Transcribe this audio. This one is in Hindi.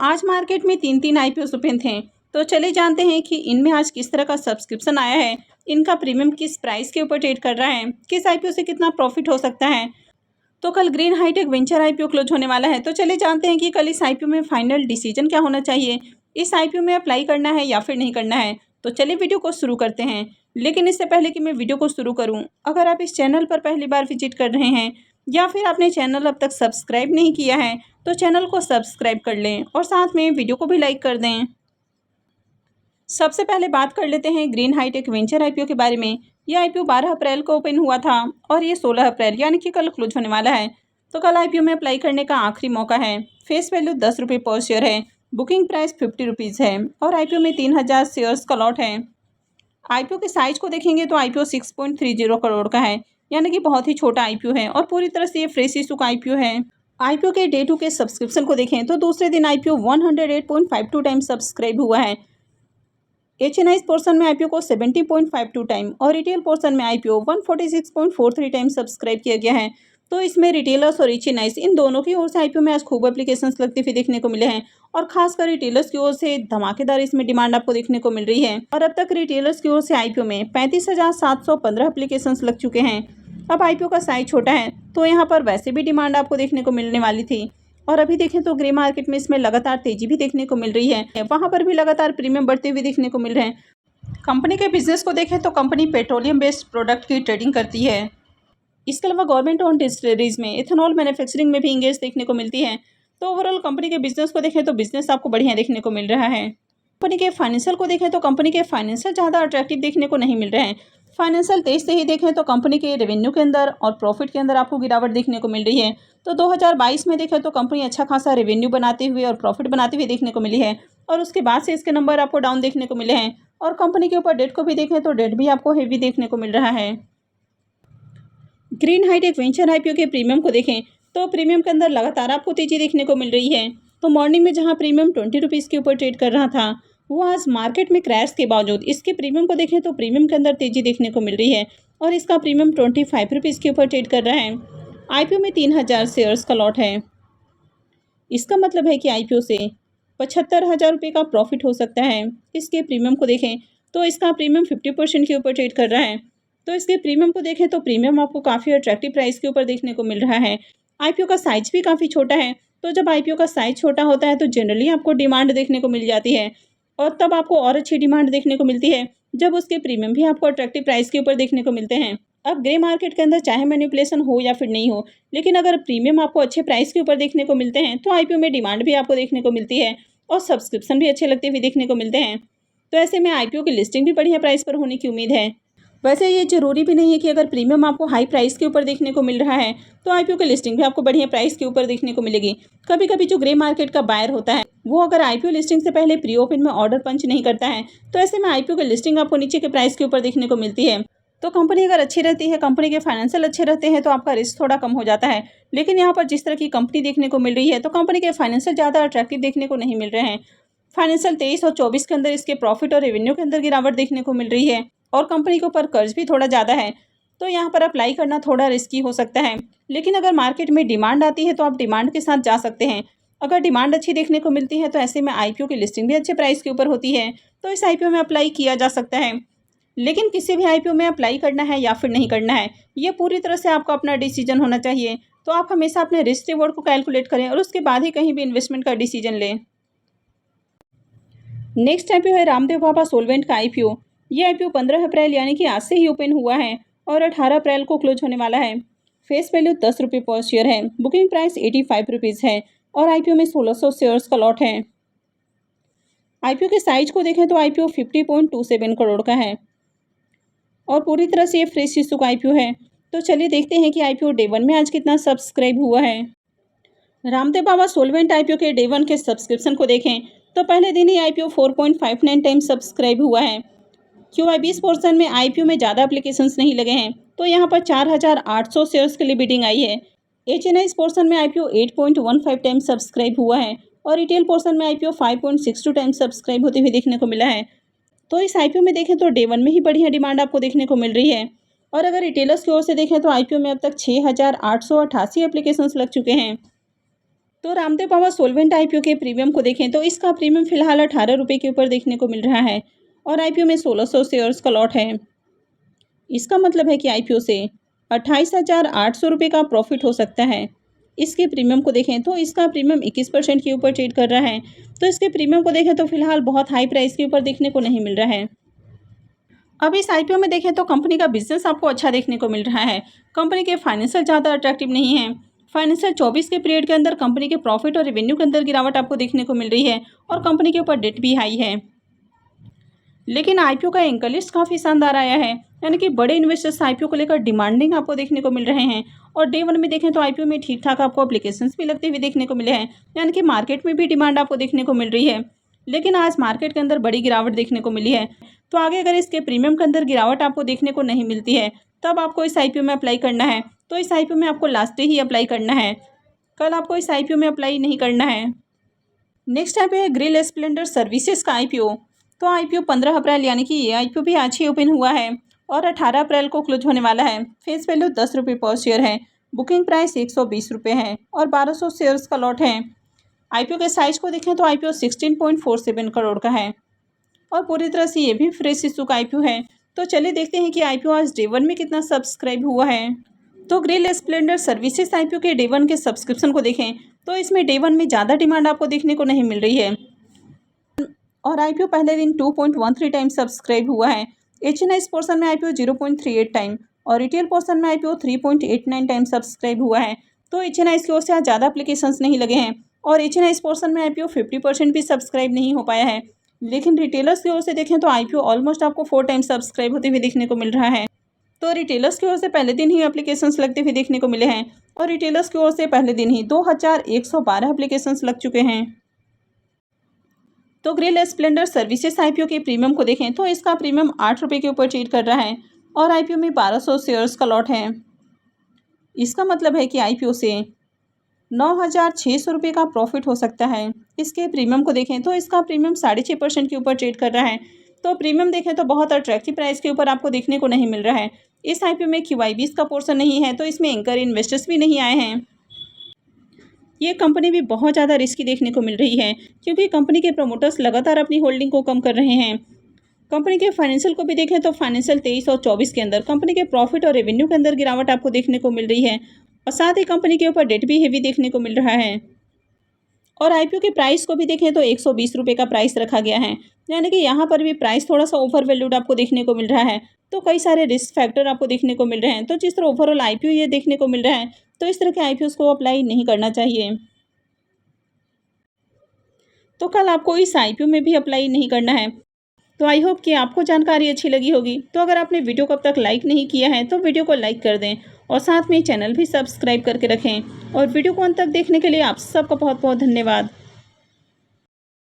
आज मार्केट में 3 आईपीओ ओपन थे। तो चलिए जानते हैं कि इनमें आज किस तरह का सब्सक्रिप्शन आया है, इनका प्रीमियम किस प्राइस के ऊपर ट्रेड कर रहा है, किस आईपीओ से कितना प्रॉफिट हो सकता है। तो कल Green Hitech Venture IPO close होने वाला है। तो चलिए जानते हैं कि कल इस आईपीओ में फाइनल डिसीजन क्या होना चाहिए, इस आईपीओ में अप्लाई करना है या फिर नहीं करना है। तो चलिए वीडियो को शुरू करते हैं। लेकिन इससे पहले कि मैं वीडियो को शुरू करूं, अगर आप इस चैनल पर पहली बार विजिट कर रहे हैं या फिर आपने चैनल अब तक सब्सक्राइब नहीं किया है तो चैनल को सब्सक्राइब कर लें और साथ में वीडियो को भी लाइक कर दें। सबसे पहले बात कर लेते हैं ग्रीन हाईटेक वेंचर आईपीओ के बारे में। यह आईपीओ 12 अप्रैल को ओपन हुआ था और ये 16 अप्रैल यानी कि कल क्लोज होने वाला है। तो कल आईपीओ में अप्लाई करने का आखिरी मौका है। फेस वैल्यू 10 रुपये पर शेयर है, बुकिंग प्राइस 50 रुपीज़ है और आईपीओ में 3000 शेयर्स का लॉट है। आईपीओ के साइज को देखेंगे तो आईपीओ 6.30 करोड़ का है, यानी कि बहुत ही छोटा आईपीओ है और पूरी तरह से ये फ्रेश इशू का आईपीओ है। आईपीओ के डे 2 के सब्सक्रिप्शन को देखें तो दूसरे दिन आईपीओ 108.52 टाइम सब्सक्राइब हुआ है। एचएनआई पोर्शन में आईपीओ को 70.52 टाइम और रिटेल पोर्शन में आईपीओ 146.43 टाइम सब्सक्राइब किया गया है। तो इसमें रिटेलर्स और एचएनआई इन दोनों की ओर से आईपीओ में आज खूब एप्लीकेशंस लगते हुए देखने को मिले हैं और खासकर रिटेलर्स की ओर से धमाकेदार इसमें डिमांड आपको देखने को मिल रही है। और अब तक रिटेलर्स की ओर से आईपीओ में 35,715 एप्लीकेशंस लग चुके हैं। अब आईपीओ का साइज छोटा है तो यहाँ पर वैसे भी डिमांड आपको देखने को मिलने वाली थी। और अभी देखें तो ग्रे मार्केट में इसमें लगातार तेजी भी देखने को मिल रही है, वहां पर भी लगातार प्रीमियम बढ़ते हुए देखने को मिल रहे हैं। कंपनी के बिजनेस को देखें तो कंपनी पेट्रोलियम बेस्ड प्रोडक्ट की ट्रेडिंग करती है। इसके अलावा गवर्नमेंट ओन डिस्टिलरीज में इथेनॉल मैन्युफैक्चरिंग में भी इंगेज देखने को मिलती है। तो ओवरऑल कंपनी के बिजनेस को देखें तो बिजनेस आपको बढ़िया देखने को मिल रहा है। कंपनी के फाइनेंशियल को देखें तो कंपनी के फाइनेंशियल ज़्यादा अट्रैक्टिव देखने को नहीं मिल रहे हैं। फाइनेंशियल तेज से ही देखें तो कंपनी के रेवेन्यू के अंदर और प्रॉफिट के अंदर आपको गिरावट देखने को मिल रही है। तो 2022 में देखें तो कंपनी अच्छा खासा रेवेन्यू बनाते हुए और प्रॉफिट बनाते हुए देखने को मिली है और उसके बाद से इसके नंबर आपको डाउन देखने को मिले हैं। और कंपनी के ऊपर डेट को भी देखें तो डेट भी आपको हेवी देखने को मिल रहा है। ग्रीन हाईटेक वेंचर आईपीओ के प्रीमियम को देखें तो प्रीमियम के अंदर लगातार आपको तेजी देखने को मिल रही है। तो मॉर्निंग में जहां प्रीमियम 20 रुपीज़ के ऊपर ट्रेड कर रहा था, वो आज मार्केट में क्रैश के बावजूद इसके प्रीमियम को देखें तो प्रीमियम के अंदर तेजी देखने को मिल रही है और इसका प्रीमियम 25 रुपीज़ के ऊपर ट्रेड कर रहा है। आईपीओ में 3000 शेयर्स का लॉट है। इसका मतलब है कि आईपीओ से 75,000 रुपये का प्रॉफिट हो सकता है। इसके प्रीमियम को देखें तो इसका प्रीमियम 50% के ऊपर ट्रेड कर रहा है। तो इसके प्रीमियम को देखें तो प्रीमियम आपको काफ़ी अट्रैक्टिव प्राइस के ऊपर देखने को मिल रहा है। आईपीओ का साइज भी काफ़ी छोटा है। तो जब आईपीओ का साइज छोटा होता है तो जनरली आपको डिमांड देखने को मिल जाती है और तब आपको और अच्छी डिमांड देखने को मिलती है जब उसके प्रीमियम भी आपको अट्रैक्टिव प्राइस के ऊपर देखने को मिलते हैं। अब ग्रे मार्केट के अंदर चाहे मैनिपुलेशन हो या फिर नहीं हो, लेकिन अगर प्रीमियम आपको अच्छे प्राइस के ऊपर देखने को मिलते हैं तो आईपीओ में डिमांड भी आपको देखने को मिलती है और सब्सक्रिप्शन भी अच्छे लगते हुए देखने को मिलते हैं। तो ऐसे में आईपीओ की लिस्टिंग भी बढ़िया प्राइस पर होने की उम्मीद है। वैसे ये जरूरी भी नहीं है कि अगर प्रीमियम आपको हाई प्राइस के ऊपर देखने को मिल रहा है तो आईपीओ की लिस्टिंग भी आपको बढ़िया प्राइस के ऊपर देखने को मिलेगी। कभी कभी जो ग्रे मार्केट का बायर होता है वो अगर आईपीओ लिस्टिंग से पहले प्री ओपन में ऑर्डर पंच नहीं करता है तो ऐसे में आईपीओ की लिस्टिंग आपको नीचे के प्राइस के ऊपर देखने को मिलती है। तो कंपनी अगर अच्छी रहती है, कंपनी के फाइनेंशियल अच्छे रहते हैं तो आपका रिस्क थोड़ा कम हो जाता है। लेकिन यहाँ पर जिस तरह की कंपनी देखने को मिल रही है तो कंपनी के फाइनेंशियल ज़्यादा अट्रैक्टिव देखने को नहीं मिल रहे हैं। फाइनेंशियल 23 और 24 के अंदर इसके प्रॉफिट और रेवेन्यू के अंदर गिरावट देखने को मिल रही है और कंपनी के ऊपर कर्ज भी थोड़ा ज़्यादा है। तो यहाँ पर अप्लाई करना थोड़ा रिस्की हो सकता है। लेकिन अगर मार्केट में डिमांड आती है तो आप डिमांड के साथ जा सकते हैं। अगर डिमांड अच्छी देखने को मिलती है तो ऐसे में आईपीओ की लिस्टिंग भी अच्छे प्राइस के ऊपर होती है तो इस आईपीओ में अप्लाई किया जा सकता है। लेकिन किसी भी आईपीओ में अप्लाई करना है या फिर नहीं करना है, ये पूरी तरह से आपका अपना डिसीजन होना चाहिए। तो आप हमेशा अपने रिस्क रिवॉर्ड को कैलकुलेट करें और उसके बाद ही कहीं भी इन्वेस्टमेंट का डिसीजन लें। नेक्स्ट आईपीओ है रामदेव बाबा सोलवेंट का आईपीओ। ये आईपीओ 15 अप्रैल यानी कि आज से ही ओपन हुआ है और 18 अप्रैल को क्लोज होने वाला है। फेस वैल्यू 10 रुपये पर शेयर है, बुकिंग प्राइस 85 रुपीज़ है और आईपीओ में 1600 शेयर्स का लॉट है। आईपीओ के साइज को देखें तो आईपीओ 50.27 करोड़ का है और पूरी तरह से ये फ्रेश इशू का आईपीओ है। तो चलिए देखते हैं कि आईपीओ डे 1 में आज कितना सब्सक्राइब हुआ है। रामदेव बाबा सोलवेंट आईपीओ के डे 1 के सब्सक्रिप्शन को देखें तो पहले दिन ही आईपीओ 4.59 टाइम सब्सक्राइब हुआ है। QI20 पोर्शन में आईपीओ में ज़्यादा एप्लीकेशंस नहीं लगे हैं तो यहाँ पर 4800 शेयर्स के लिए बिडिंग आई है। HNI पोर्शन में आईपीओ 8.15 टाइम सब्सक्राइब हुआ है और रिटेल पोर्शन में आईपीओ 5.62 टाइम सब्सक्राइब होते हुए देखने को मिला है। तो इस आईपीओ में देखें तो डे 1 में ही बढ़िया डिमांड आपको देखने को मिल रही है। और अगर रिटेलर्स की ओर से देखें तो आईपीओ में अब तक 6888 एप्लीकेशंस लग चुके हैं। तो रामदेव पावर सोलवेंट आईपीओ के प्रीमियम को देखें तो इसका प्रीमियम फिलहाल 18 रुपये के ऊपर देखने को मिल रहा है और आईपीओ में 1600 शेयर्स का लॉट है। इसका मतलब है कि आईपीओ से 28,800 रुपये का प्रॉफिट हो सकता है। इसके प्रीमियम को देखें तो इसका प्रीमियम 21% के ऊपर ट्रेड कर रहा है। तो इसके प्रीमियम को देखें तो फिलहाल बहुत हाई प्राइस के ऊपर देखने को नहीं मिल रहा है। अब इस आईपीओ में देखें तो कंपनी का बिजनेस आपको अच्छा देखने को मिल रहा है। कंपनी के फाइनेंशियल ज़्यादा अट्रैक्टिव नहीं है। फाइनेंशियल 24 के पीरियड के अंदर कंपनी के प्रॉफिट और रेवेन्यू के अंदर गिरावट आपको देखने को मिल रही है और कंपनी के ऊपर डेट भी हाई है। लेकिन आईपीओ का एंकर लिस्ट काफ़ी शानदार आया है, यानी कि बड़े इन्वेस्टर्स आईपीओ को लेकर डिमांडिंग आपको देखने को मिल रहे हैं। और डे वन में देखें तो आईपीओ में ठीक ठाक आपको एप्लीकेशंस भी लगते हुए देखने को मिले हैं, यानी कि मार्केट में भी डिमांड आपको देखने को मिल रही है। लेकिन आज मार्केट के अंदर बड़ी गिरावट देखने को मिली है। तो आगे अगर इसके प्रीमियम के अंदर गिरावट आपको देखने को नहीं मिलती है तब आपको इस आईपीओ में अप्लाई करना है। तो इस आईपीओ में आपको लास्ट डे ही अप्लाई करना है, कल आपको इस आईपीओ में अप्लाई नहीं करना है। नेक्स्ट आईपीओ है ग्रिल स्प्लेंडर सर्विसेज का आईपीओ। तो आईपीओ 15 अप्रैल यानी कि ये आईपीओ भी आज ही ओपन हुआ है और 18 अप्रैल को क्लोज होने वाला है। फेस वैल्यू 10 रुपये पर शेयर है। बुकिंग प्राइस 120 रुपये है और 1200 शेयर्स का लॉट है। आईपीओ के साइज को देखें तो आईपीओ 16.47 करोड़ का है और पूरी तरह से ये भी फ्रेश इशू का आईपीओ है। तो चलिए देखते हैं कि आईपीओ आज डे वन में कितना सब्सक्राइब हुआ है। तो ग्रिल स्प्लेंडर सर्विसेज आईपीओ के डे वन के सब्सक्रिप्शन को देखें तो इसमें डे वन में ज़्यादा डिमांड आपको देखने को नहीं मिल रही है और आईपीओ पहले दिन 2.13 टाइम सब्सक्राइब हुआ है। एचएनआई पोर्शन में आईपीओ 0.38 टाइम और रिटेल पोर्शन में आईपीओ 3.89 टाइम सब्सक्राइब हुआ है। तो एचएनआई की ओर से आज ज़्यादा एप्लीकेशंस नहीं लगे हैं और एचएनआई पोर्शन में आईपीओ 50% भी सब्सक्राइब नहीं हो पाया है। लेकिन रिटेलर्स की ओर से देखें तो आईपीओ ऑलमोस्ट आपको 4 टाइम सब्सक्राइब होते हुए देखने को मिल रहा है। तो रिटेलर्स की ओर से पहले दिन ही एप्लीकेशंस लगते हुए देखने को मिले हैं और रिटेलर्स की ओर से पहले दिन ही 2112 एप्लीकेशंस लग चुके हैं। तो ग्रिल स्प्लेंडर सर्विसेज आईपीओ के प्रीमियम को देखें तो इसका प्रीमियम 8 रुपये के ऊपर ट्रेड कर रहा है और आईपीओ में 1200 शेयर्स का लॉट है। इसका मतलब है कि आईपीओ से 9,600 रुपये का प्रॉफिट हो सकता है। इसके प्रीमियम को देखें तो इसका प्रीमियम 6.5% के ऊपर ट्रेड कर रहा है। तो प्रीमियम देखें तो बहुत अट्रैक्टिव प्राइस के ऊपर आपको देखने को नहीं मिल रहा है। इस आईपीओ में QIBs का पोर्शन नहीं है, तो इसमें एंकर इन्वेस्टर्स भी नहीं आए हैं। ये कंपनी भी बहुत ज़्यादा रिस्की देखने को मिल रही है क्योंकि कंपनी के प्रमोटर्स लगातार अपनी होल्डिंग को कम कर रहे हैं। कंपनी के फाइनेंशियल को भी देखें तो फाइनेंशियल 23 और 24 के अंदर कंपनी के प्रॉफिट और रेवेन्यू के अंदर गिरावट आपको देखने को मिल रही है और साथ ही कंपनी के ऊपर डेट भी हेवी देखने को मिल रहा है। और आईपीओ के प्राइस को भी देखें तो 120 रुपये का प्राइस रखा गया है, यानी कि यहाँ पर भी प्राइस थोड़ा सा ओवर वैल्यूड आपको देखने को मिल रहा है। तो कई सारे रिस्क फैक्टर आपको देखने को मिल रहे हैं। तो जिस तरह ओवरऑल आईपीओ ये देखने को मिल रहा है तो इस तरह के आईपीओ को अप्लाई नहीं करना चाहिए। तो कल आपको इस आईपीओ में भी अप्लाई नहीं करना है। तो आई होप कि आपको जानकारी अच्छी लगी होगी। तो अगर आपने वीडियो को अब तक लाइक नहीं किया है तो वीडियो को लाइक कर दें और साथ में चैनल भी सब्सक्राइब करके रखें। और वीडियो को अंत तक देखने के लिए आप सबका बहुत बहुत धन्यवाद।